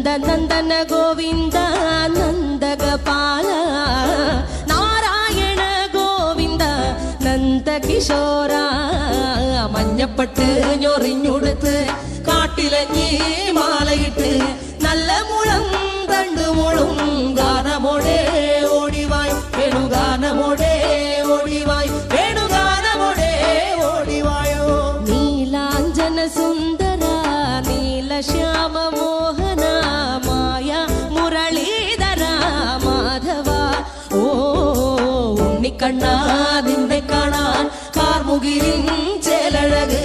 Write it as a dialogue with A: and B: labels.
A: നന്ദന ഗോവിന്ദ നന്ദഗപാല നാരായണ ഗോവിന്ദ നന്ദകിശോര മഞ്ഞപ്പട്ട് ഞൊറിഞ്ഞുടുത്ത് കാട്ടിലഞ്ഞി മാലയിട്ട് നല്ല മുളം തണ്ടുമുളും ഗാനമോടെ ഓടിവായ് വേണുഗാനമോടെ ഓടിവായ് വേണുഗാനമോടെ ഓടിവായോ നീലാഞ്ജന സുന്ദര നീലശ്യാമ മോഹന മായ മുരളീധര മാധവ ഓ ഉണ്ണിക്കണ്ണ നിന്നെ കാണാൻ കാർമുകിലിൻ ചേലഴക്